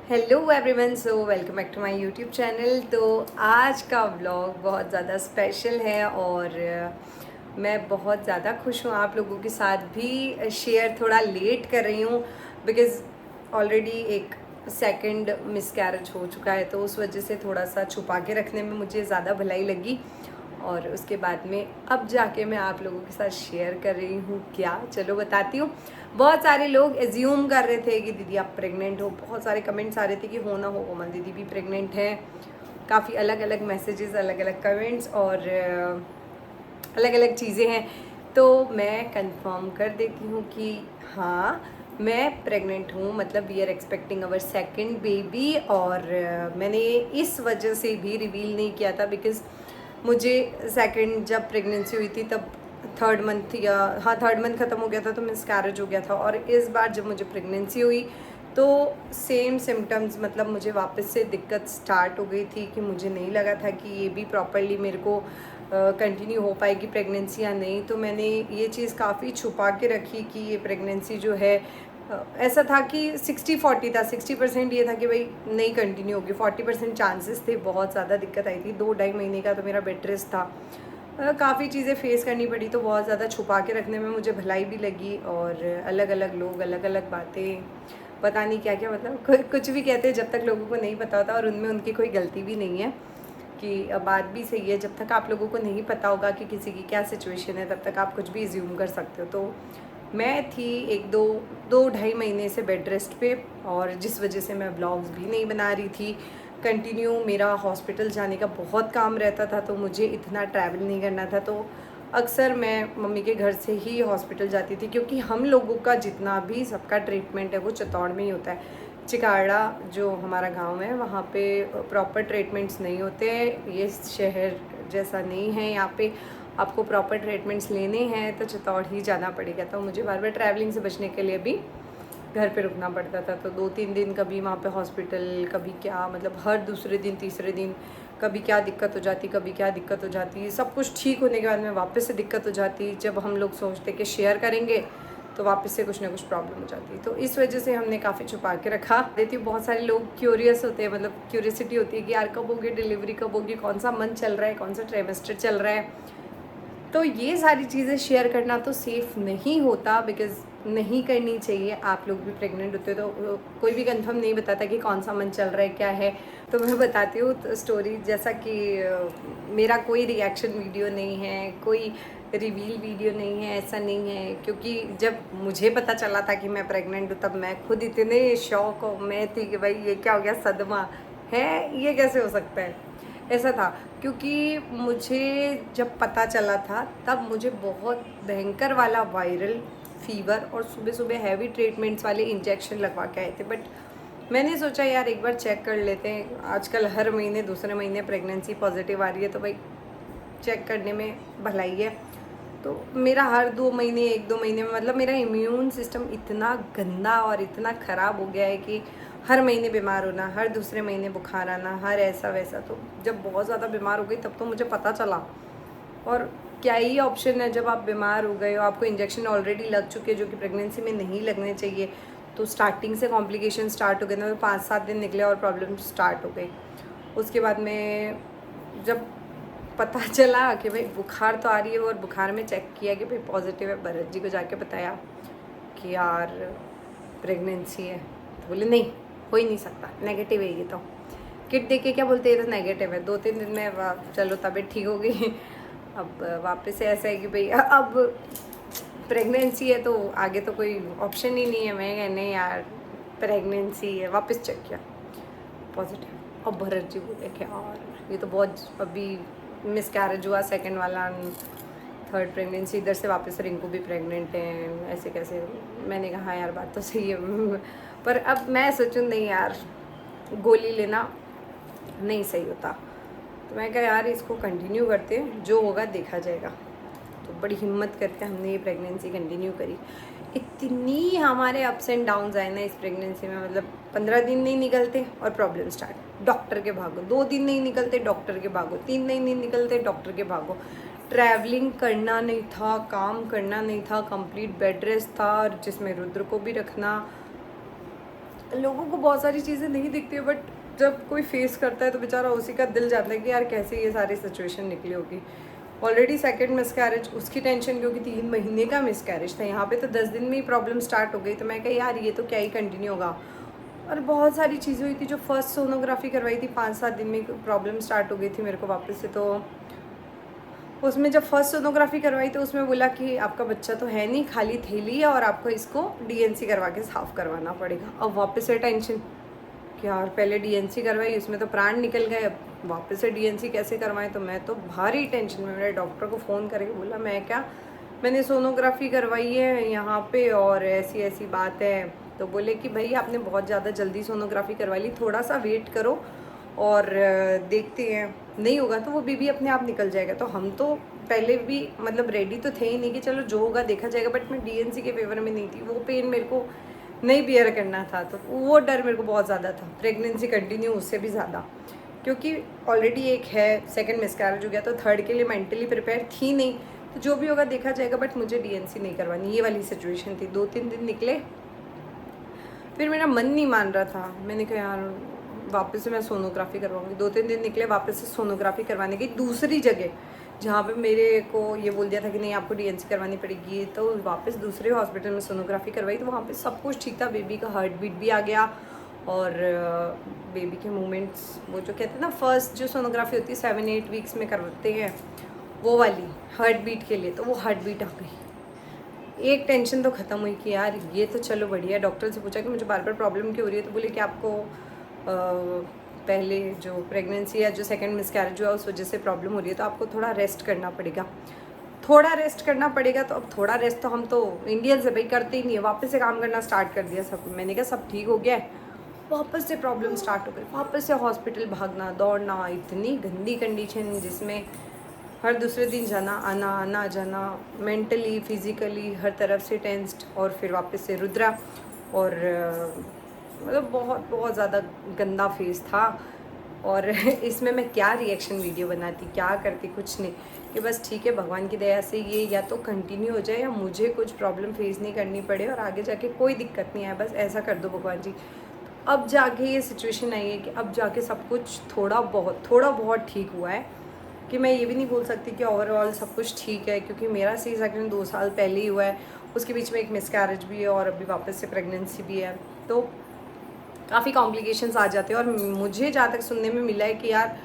Hello everyone, so welcome back to my YouTube channel. तो आज का व्लॉग बहुत ज़्यादा स्पेशल है और मैं बहुत ज़्यादा खुश हूँ। आप लोगों के साथ भी शेयर थोड़ा लेट कर रही हूँ बिकॉज़ ऑलरेडी एक सेकंड मिसकैरेज हो चुका है, तो उस वजह से थोड़ा सा छुपा के रखने में मुझे ज़्यादा भलाई लगी। और उसके बाद में अब जाके मैं आप लोगों के साथ शेयर कर रही हूँ। क्या, चलो बताती हूँ। बहुत सारे लोग एज्यूम कर रहे थे कि दीदी आप प्रेग्नेंट हो, बहुत सारे कमेंट्स आ रहे थे कि हो ना हो कोमल दीदी भी प्रेग्नेंट है। काफ़ी अलग अलग मैसेजेस, अलग अलग कमेंट्स और अलग अलग चीज़ें हैं। तो मैं कंफर्म कर देती हूँ कि हाँ, मैं प्रेग्नेंट हूँ, मतलब we are expecting our second baby. और मैंने इस वजह से भी रिवील नहीं किया था बिकॉज़ मुझे सेकंड जब प्रेगनेंसी हुई थी तब थर्ड मंथ या हाँ थर्ड मंथ ख़त्म हो गया था, तो मिसकैरेज हो गया था। और इस बार जब मुझे प्रेगनेंसी हुई तो सेम सिम्टम्स, मतलब मुझे वापस से दिक्कत स्टार्ट हो गई थी कि मुझे नहीं लगा था कि ये भी प्रॉपरली मेरे को कंटिन्यू हो पाएगी प्रेगनेंसी या नहीं। तो मैंने ये चीज़ काफ़ी छुपा के रखी कि ये प्रेगनेंसी जो है ऐसा था कि 60-40 था। 60% ये था कि भाई नहीं कंटिन्यू होगी, 40% चांसेस थे। बहुत ज़्यादा दिक्कत आई थी, 2-2.5 महीने का तो मेरा बेड रेस्ट था। काफ़ी चीज़ें फेस करनी पड़ी, तो बहुत ज़्यादा छुपा के रखने में मुझे भलाई भी लगी। और अलग अलग लोग अलग अलग बातें, पता नहीं क्या क्या, मतलब कुछ भी कहते हैं जब तक लोगों को नहीं पता होता, और उनमें उनकी कोई गलती भी नहीं है। कि बात भी सही है, जब तक आप लोगों को नहीं पता होगा कि किसी की क्या सिचुएशन है तब तक आप कुछ भी एज्यूम कर सकते हो। तो मैं थी एक दो 2-2.5 महीने से बेड रेस्ट पे, और जिस वजह से मैं ब्लॉग्स भी नहीं बना रही थी कंटिन्यू। मेरा हॉस्पिटल जाने का बहुत काम रहता था, तो मुझे इतना ट्रैवल नहीं करना था। तो अक्सर मैं मम्मी के घर से ही हॉस्पिटल जाती थी, क्योंकि हम लोगों का जितना भी सबका ट्रीटमेंट है वो चित्तौड़ में ही होता है। चिकाड़ा जो हमारा गांव है वहाँ पे प्रॉपर ट्रीटमेंट्स नहीं होते हैं। ये शहर जैसा नहीं है, यहाँ पे आपको प्रॉपर ट्रीटमेंट्स लेने हैं तो चित्तौड़ ही जाना पड़ेगा। तो मुझे बार बार ट्रैवलिंग से बचने के लिए भी घर पे रुकना पड़ता था। तो 2-3 दिन कभी वहाँ पे हॉस्पिटल, कभी क्या, मतलब हर दूसरे दिन तीसरे दिन कभी क्या दिक्कत हो जाती, कभी क्या दिक्कत हो जाती। सब कुछ ठीक होने के बाद में वापस से दिक्कत हो जाती। जब हम लोग सोचते कि शेयर करेंगे तो वापस से कुछ ना कुछ प्रॉब्लम हो जाती। तो इस वजह से हमने काफ़ी छुपा के रखा देती हूँ। बहुत सारे लोग क्यूरियस होते हैं, मतलब क्यूरियसिटी होती है कि यार कब होगी डिलीवरी, कब होगी, कौन सा मंथ चल रहा है, कौन सा ट्राइमेस्टर चल रहा है। तो ये सारी चीज़ें शेयर करना तो सेफ़ नहीं होता, बिकॉज़ नहीं करनी चाहिए। आप लोग भी प्रेग्नेंट होते हो तो कोई भी कंफर्म नहीं बताता कि कौन सा मंथ चल रहा है, क्या है। तो मैं बताती हूँ तो स्टोरी, जैसा कि मेरा कोई रिएक्शन वीडियो नहीं है, कोई रिवील वीडियो नहीं है, ऐसा नहीं है। क्योंकि जब मुझे पता चला था कि मैं प्रेग्नेंट हूँ तब मैं खुद इतने शॉक में थी कि भाई ये क्या हो गया, सदमा है, ये कैसे हो सकता है, ऐसा था। क्योंकि मुझे जब पता चला था तब मुझे बहुत भयंकर वाला वायरल फीवर और सुबह सुबह हैवी ट्रीटमेंट्स वाले इंजेक्शन लगवा के आए थे। बट मैंने सोचा यार एक बार चेक कर लेते हैं। आजकल हर महीने दूसरे महीने प्रेगनेंसी पॉजिटिव आ रही है, तो भाई चेक करने में भलाई है। तो मेरा हर 2 महीने 1-2 महीने में, मतलब मेरा इम्यून सिस्टम इतना गंदा और इतना ख़राब हो गया है कि हर महीने बीमार होना, हर दूसरे महीने बुखार आना, हर ऐसा वैसा। तो जब बहुत ज़्यादा बीमार हो गई तब तो मुझे पता चला। और क्या ही ऑप्शन है, जब आप बीमार हो गए हो, आपको इंजेक्शन ऑलरेडी लग चुके हैं जो कि प्रेगनेंसी में नहीं लगने चाहिए। तो स्टार्टिंग से कॉम्प्लिकेशन स्टार्ट हो गए ना, तो 5-7 दिन निकले और प्रॉब्लम स्टार्ट हो गई। उसके बाद में जब पता चला कि भाई बुखार तो आ रही है, और बुखार में चेक किया कि भाई पॉजिटिव है, भरत जी को जाके बताया कि यार प्रेगनेंसी है। तो बोले नहीं, हो ही नहीं सकता, नेगेटिव है ये तो। किट देख के क्या बोलते हैं, ये तो नेगेटिव है। 2-3 दिन में चलो तबीयत ठीक हो गई। अब वापस से ऐसा है कि भाई अब प्रेगनेंसी है तो आगे तो कोई ऑप्शन ही नहीं है। मैं कहने यार प्रेगनेंसी है, वापस चेक किया पॉजिटिव। अब भरत जी बोले कि यार ये तो बहुत अभी मिसकैरेज हुआ सेकंड वाला, थर्ड प्रेगनेंसी, इधर से वापस रिंकू भी प्रेग्नेंट है, ऐसे कैसे। मैंने कहा हाँ यार बात तो सही है। पर अब मैं सोचूं नहीं यार, गोली लेना नहीं सही होता। तो मैं कहा यार इसको कंटिन्यू करते हैं, जो होगा देखा जाएगा। तो बड़ी हिम्मत करके हमने ये प्रेगनेंसी कंटिन्यू करी। इतनी हमारे अप्स एंड डाउन्स आए ना इस प्रेगनेंसी में, मतलब 15 दिन नहीं निकलते और प्रॉब्लम स्टार्ट, डॉक्टर के भागो। 2 दिन नहीं निकलते, डॉक्टर के भागो। 3 दिन नहीं निकलते, डॉक्टर के भागो। ट्रैवलिंग करना नहीं था, काम करना नहीं था, कंप्लीट बेड रेस्ट था, और जिसमें रुद्र को भी रखना। लोगों को बहुत सारी चीज़ें नहीं दिखती है, बट जब कोई फेस करता है तो बेचारा उसी का दिल जाता है कि यार कैसे ये सारी सिचुएशन निकली होगी। ऑलरेडी सेकंड मिसकैरेज, उसकी टेंशन क्योंकि 3 महीने का मिसकैरेज था, यहाँ पे तो 10 दिन में ही प्रॉब्लम स्टार्ट हो गई। तो मैं कहा यार ये तो क्या ही कंटिन्यू होगा। और बहुत सारी चीज़ें हुई थी। जो फर्स्ट सोनोग्राफी करवाई थी 5-7 दिन में प्रॉब्लम स्टार्ट हो गई थी मेरे को वापस से। तो उसमें जब फर्स्ट सोनोग्राफी करवाई तो उसमें बोला कि आपका बच्चा तो है नहीं, खाली थैली है और आपको इसको डीएनसी करवा के साफ़ करवाना पड़ेगा। अब वापस से टेंशन कि यार पहले डीएनसी करवाई, उसमें तो प्राण निकल गए, अब वापस से डीएनसी कैसे करवाएं। तो मैं तो भारी टेंशन में, मेरे डॉक्टर को फ़ोन करके बोला मैं क्या, मैंने सोनोग्राफी करवाई है यहाँ पे और ऐसी ऐसी बात है। तो बोले कि भाई आपने बहुत ज़्यादा जल्दी सोनोग्राफी करवा ली, थोड़ा सा वेट करो और देखते हैं, नहीं होगा तो वो बेबी अपने आप निकल जाएगा। तो हम तो पहले भी मतलब रेडी तो थे ही नहीं कि चलो जो होगा देखा जाएगा, बट मैं डीएनसी के फेवर में नहीं थी। वो पेन मेरे को नहीं बियर करना था, तो वो डर मेरे को बहुत ज़्यादा था। प्रेगनेंसी कंटिन्यू उससे भी ज़्यादा, क्योंकि ऑलरेडी एक है, सेकंड मिसकैरेज हो गया, तो थर्ड के लिए मेंटली प्रिपेयर थी नहीं। तो जो भी होगा देखा जाएगा, बट मुझे डीएनसी नहीं करवानी, ये वाली सिचुएशन थी। 2-3 दिन निकले, फिर मेरा मन नहीं मान रहा था। मैंने कहा यार वापस से मैं सोनोग्राफी करवाऊंगी। 2-3 दिन निकले, वापस से सोनोग्राफी करवाने की दूसरी जगह, जहाँ पे मेरे को ये बोल दिया था कि नहीं आपको डीएनसी करवानी पड़ेगी। तो वापस दूसरे हॉस्पिटल में सोनोग्राफी करवाई, तो वहाँ पे सब कुछ ठीक था। बेबी का हार्ट बीट भी आ गया और बेबी के मूवमेंट्स, वो जो कहते हैं ना फर्स्ट जो सोनोग्राफी होती है 7-8 वीक्स में करवाते हैं, वो वाली हार्ट बीट के लिए, तो वो हार्ट बीट आ गई। एक टेंशन तो ख़त्म हुई कि यार ये तो चलो बढ़िया। डॉक्टर से पूछा कि मुझे बार बार प्रॉब्लम क्यों हो रही है, तो बोले कि आपको पहले जो प्रेगनेंसी या जो सेकंड मिसकैरेज हुआ उस वजह से प्रॉब्लम हो रही है, तो आपको थोड़ा रेस्ट करना पड़ेगा। थोड़ा रेस्ट करना पड़ेगा, तो अब थोड़ा रेस्ट तो हम तो इंडियन से भाई करते ही नहीं है। वापस से काम करना स्टार्ट कर दिया सब। मैंने कहा सब ठीक हो गया है, वापस से प्रॉब्लम स्टार्ट हो गई। वापस से हॉस्पिटल भागना दौड़ना, इतनी गंदी कंडीशन जिसमें हर दूसरे दिन जाना आना आना जाना, मेंटली फिज़िकली हर तरफ से टेंस्ड। और फिर वापस से रुद्रा, और मतलब बहुत बहुत ज़्यादा गंदा फेस था। और इसमें मैं क्या रिएक्शन वीडियो बनाती, क्या करती, कुछ नहीं, कि बस ठीक है भगवान की दया से ये या तो कंटिन्यू हो जाए या मुझे कुछ प्रॉब्लम फेस नहीं करनी पड़े और आगे जाके कोई दिक्कत नहीं आए, बस ऐसा कर दो भगवान जी। अब जाके ये सिचुएशन आई है कि अब जाके सब कुछ थोड़ा बहुत ठीक हुआ है। कि मैं ये भी नहीं बोल सकती कि ओवरऑल सब कुछ ठीक है, क्योंकि मेरा सी सेकंड 2 साल पहले ही हुआ है, उसके बीच में एक मिसकैरेज भी है और अभी वापस से प्रेगनेंसी भी है, तो काफ़ी कॉम्प्लिकेशंस आ जाते हैं। और मुझे जहाँ तक सुनने में मिला है कि यार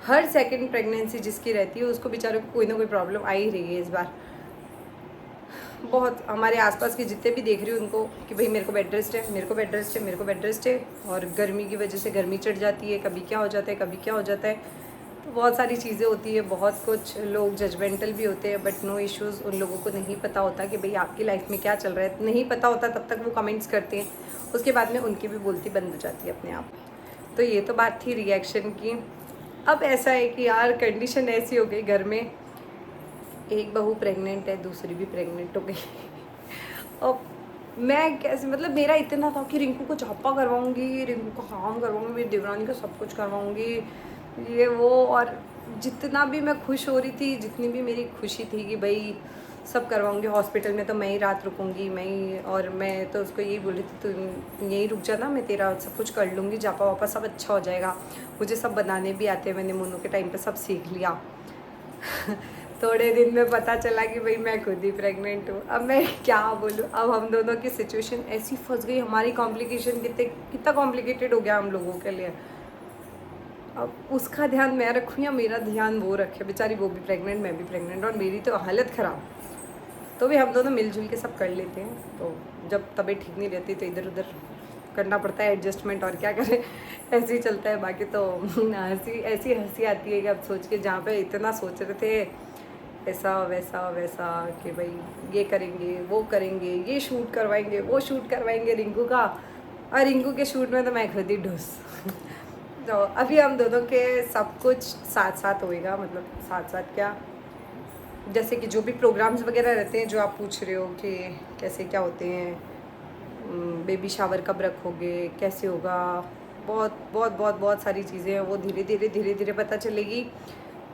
हर सेकंड प्रेगनेंसी जिसकी रहती है उसको बेचारे को कोई ना कोई प्रॉब्लम आ ही रही है इस बार। बहुत हमारे आसपास के जितने भी देख रही हूँ उनको कि भाई मेरे को बेड रेस्ट है, मेरे को बेड रेस्ट है, मेरे को बेड रेस्ट है। और गर्मी की वजह से गर्मी चढ़ जाती है, कभी क्या हो जाता है, कभी क्या हो जाता है, तो बहुत सारी चीज़ें होती है। बहुत कुछ लोग जजमेंटल भी होते हैं, बट नो इश्यूज़। उन लोगों को नहीं पता होता कि भाई आपकी लाइफ में क्या चल रहा है, नहीं पता होता तब तक वो कमेंट्स करते हैं, उसके बाद में उनकी भी बोलती बंद हो जाती है अपने आप। तो ये तो बात थी रिएक्शन की। अब ऐसा है कि यार कंडीशन ऐसी हो गई, घर में एक बहू प्रेग्नेंट है, दूसरी भी प्रेग्नेंट हो गई। अब मैं कैसे, मतलब मेरा इतना था कि रिंकू को झापा करवाऊंगी, रिंकू का काम करवाऊंगी, मेरी देवरानी का सब कुछ करवाऊंगी, ये वो। और जितना भी मैं खुश हो रही थी, जितनी भी मेरी खुशी थी कि भाई सब करवाऊंगी, हॉस्पिटल में तो मैं ही रात रुकूंगी, मैं ही। और मैं तो उसको यही बोल रही थी तुम यहीं रुक जाना, मैं तेरा सब कुछ कर लूँगी, जापा वापा सब अच्छा हो जाएगा। मुझे सब बनाने भी आते हैं, मैंने मोनू के टाइम पे सब सीख लिया। थोड़े दिन में पता चला कि भाई मैं खुद ही प्रेग्नेंट हूँ। अब मैं क्या बोलूँ, अब हम दोनों की सिचुएशन ऐसी फंस गई, हमारी कॉम्प्लिकेशन कितना कॉम्प्लिकेटेड हो गया हम लोगों के लिए। अब उसका ध्यान मैं रखूँ या मेरा ध्यान वो रखे, बेचारी वो भी प्रेग्नेंट, मैं भी प्रेग्नेंट, और मेरी तो हालत ख़राब। तो भी हम दोनों मिलजुल के सब कर लेते हैं। तो जब तबीयत ठीक नहीं रहती तो इधर उधर करना पड़ता है एडजस्टमेंट, और क्या करें, ऐसे ही चलता है। बाकी तो ऐसी हंसी आती है कि अब सोच के, जहाँ पे इतना सोच रहे थे ऐसा वैसा वैसा कि भाई ये करेंगे वो करेंगे, ये शूट करवाएंगे वो शूट करवाएंगे रिंकू का, और रिंकू के शूट में तो मैं खुद ही ढूस। तो अभी हम दोनों के सब कुछ साथ साथ होएगा, मतलब साथ साथ क्या, जैसे कि जो भी प्रोग्राम्स वगैरह रहते हैं जो आप पूछ रहे हो कि कैसे क्या होते हैं, बेबी शावर कब रखोगे, कैसे होगा, बहुत बहुत बहुत बहुत सारी चीज़ें हैं, वो धीरे धीरे पता चलेगी।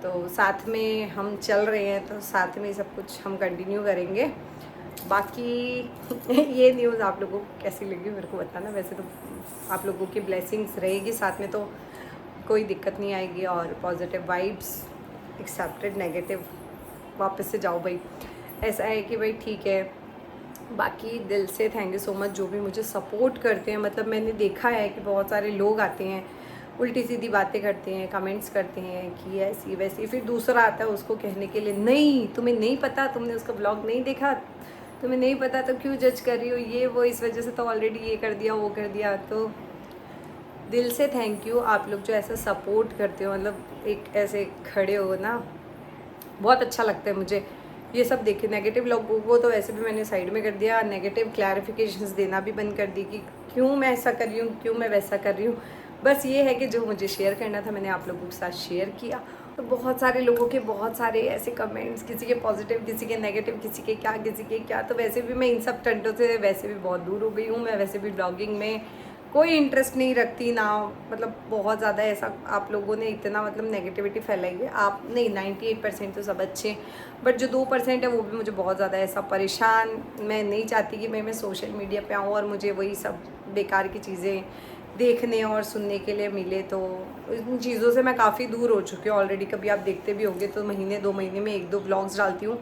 तो साथ में हम चल रहे हैं, तो साथ में सब कुछ हम कंटिन्यू करेंगे। बाकी ये न्यूज़ आप लोगों को कैसी लगी मेरे को बताना। वैसे तो आप लोगों की ब्लेसिंग्स रहेगी साथ में तो कोई दिक्कत नहीं आएगी, और पॉजिटिव वाइब्स एक्सेप्टेड, नेगेटिव वापस से जाओ भाई। ऐसा है कि भाई ठीक है। बाकी दिल से थैंक यू सो मच जो भी मुझे सपोर्ट करते हैं। मतलब मैंने देखा है कि बहुत सारे लोग आते हैं, उल्टी सीधी बातें करते हैं, कमेंट्स करते हैं कि ऐसी वैसी, फिर दूसरा आता है उसको कहने के लिए नहीं तुम्हें नहीं पता, तुमने उसका ब्लॉग नहीं देखा, तुम्हें नहीं पता तो क्यों जज कर रही हो, ये वो इस वजह से तो ऑलरेडी ये कर दिया वो कर दिया। तो दिल से थैंक यू आप लोग जो ऐसा सपोर्ट करते हो, मतलब एक ऐसे खड़े हो ना, बहुत अच्छा लगता है मुझे ये सब देखे। नेगेटिव लोगों को तो वैसे भी मैंने साइड में कर दिया, नेगेटिव क्लैरिफिकेशंस देना भी बंद कर दी कि क्यों मैं ऐसा कर रही हूँ, क्यों मैं वैसा कर रही हूँ। बस ये है कि जो मुझे शेयर करना था मैंने आप लोगों के साथ शेयर किया। तो बहुत सारे लोगों के बहुत सारे ऐसे कमेंट्स, किसी के पॉजिटिव, किसी के नेगेटिव, किसी के क्या, किसी के क्या। तो वैसे भी मैं इन सब टंटों से वैसे भी बहुत दूर हो गई हूँ। मैं वैसे भी ब्लॉगिंग में कोई इंटरेस्ट नहीं रखती ना, मतलब बहुत ज़्यादा ऐसा आप लोगों ने इतना मतलब नेगेटिविटी फैलाई है। आप नहीं, 98% तो सब अच्छे, बट जो 2% है वो भी मुझे बहुत ज़्यादा ऐसा परेशान। मैं नहीं चाहती कि मैं सोशल मीडिया पे आऊँ और मुझे वही सब बेकार की चीज़ें देखने और सुनने के लिए मिले। तो इन चीज़ों से मैं काफ़ी दूर हो चुकी हूँ ऑलरेडी। कभी आप देखते भी होंगे तो महीने 2 महीने में 1-2 व्लॉग्स डालती हूँ,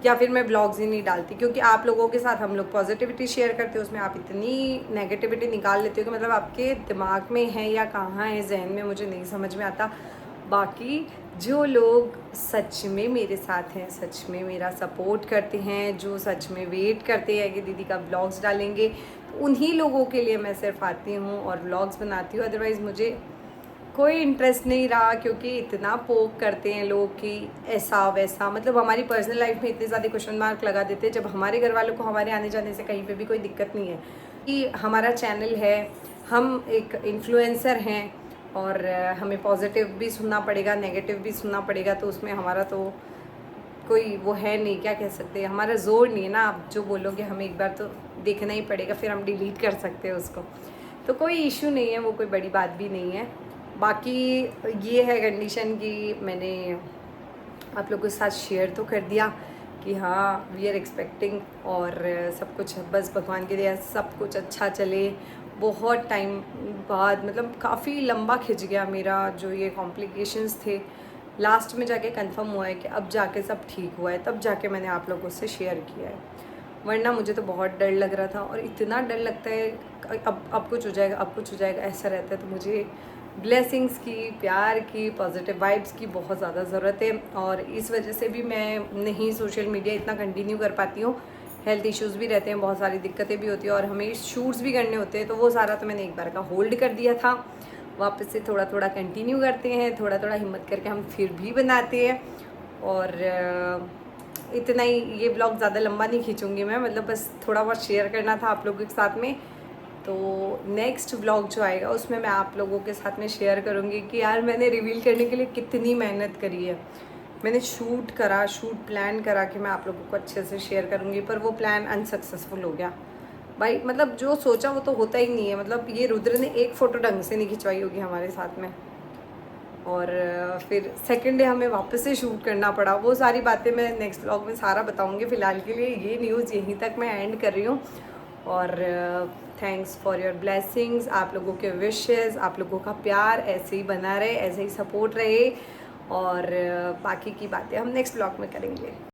या फिर मैं ब्लॉग्स ही नहीं डालती, क्योंकि आप लोगों के साथ हम लोग पॉजिटिविटी शेयर करते हैं, उसमें आप इतनी नेगेटिविटी निकाल लेते हो कि मतलब आपके दिमाग में है या कहाँ है जहन में, मुझे नहीं समझ में आता। बाकी जो लोग सच में मेरे साथ हैं, सच में मेरा सपोर्ट करते हैं, जो सच में वेट करते हैं कि दीदी का ब्लॉग्स डालेंगे, तो उन्हीं लोगों के लिए मैं सिर्फ आती हूँ और ब्लॉग्स बनाती हूँ। अदरवाइज़ मुझे कोई इंटरेस्ट नहीं रहा, क्योंकि इतना पोक करते हैं लोग कि ऐसा वैसा, मतलब हमारी पर्सनल लाइफ में इतने ज़्यादा क्वेश्चन मार्क लगा देते हैं, जब हमारे घर वालों को हमारे आने जाने से कहीं पे भी कोई दिक्कत नहीं है। कि हमारा चैनल है, हम एक इन्फ्लुएंसर हैं, और हमें पॉजिटिव भी सुनना पड़ेगा, नेगेटिव भी सुनना पड़ेगा। तो उसमें हमारा तो कोई वो है नहीं, क्या कह सकते हैं, हमारा जोर नहीं है ना। आप जो बोलोगे हमें एक बार तो देखना ही पड़ेगा, फिर हम डिलीट कर सकते हैं उसको। तो कोई इशू नहीं है, वो कोई बड़ी बात भी नहीं है। बाकी ये है कंडीशन कि मैंने आप लोगों के साथ शेयर तो कर दिया कि हाँ वी आर एक्सपेक्टिंग, और सब कुछ बस भगवान की दया सब कुछ अच्छा चले। बहुत टाइम बाद, मतलब काफ़ी लंबा खिंच गया मेरा जो ये कॉम्प्लिकेशंस थे, लास्ट में जाके कंफर्म हुआ है कि अब जाके सब ठीक हुआ है, तब जाके मैंने आप लोगों से शेयर किया है। वरना मुझे तो बहुत डर लग रहा था, और इतना डर लगता है अब कुछ हो जाएगा, अब कुछ हो जाएगा, ऐसा रहता है। तो मुझे ब्लेसिंग्स की, प्यार की, पॉजिटिव वाइब्स की बहुत ज़्यादा ज़रूरत है, और इस वजह से भी मैं नहीं सोशल मीडिया इतना कंटिन्यू कर पाती हूँ। हेल्थ इश्यूज़ भी रहते हैं, बहुत सारी दिक्कतें भी होती हैं, और हमें शूट्स भी करने होते हैं। तो वो सारा तो मैंने एक बार का होल्ड कर दिया था, वापस से थोड़ा थोड़ा कंटिन्यू करते हैं, थोड़ा थोड़ा हिम्मत करके हम फिर भी बनाते हैं। और इतना ही, ये ब्लॉग ज़्यादा लंबा नहीं खींचूँगी मैं, मतलब बस थोड़ा बहुत शेयर करना था आप लोगों के साथ में। तो नेक्स्ट ब्लॉग जो आएगा उसमें मैं आप लोगों के साथ में शेयर करूँगी कि यार मैंने रिवील करने के लिए कितनी मेहनत करी है। मैंने शूट प्लान करा कि मैं आप लोगों को अच्छे से शेयर करूँगी, पर वो प्लान अनसक्सेसफुल हो गया भाई। मतलब जो सोचा वो तो होता ही नहीं है। मतलब ये रुद्र ने एक फ़ोटो ढंग से नहीं खिंचवाई होगी हमारे साथ में, और फिर सेकेंड डे हमें वापस से शूट करना पड़ा। वो सारी बातें मैं नेक्स्ट ब्लॉग में सारा बताऊँगी। फ़िलहाल के लिए ये न्यूज़ यहीं तक मैं एंड कर रही हूँ। और थैंक्स फॉर योर ब्लेसिंग्स, आप लोगों के विशेस, आप लोगों का प्यार ऐसे ही बना रहे, ऐसे ही सपोर्ट रहे। और बाकी की बातें हम नेक्स्ट ब्लॉग में करेंगे।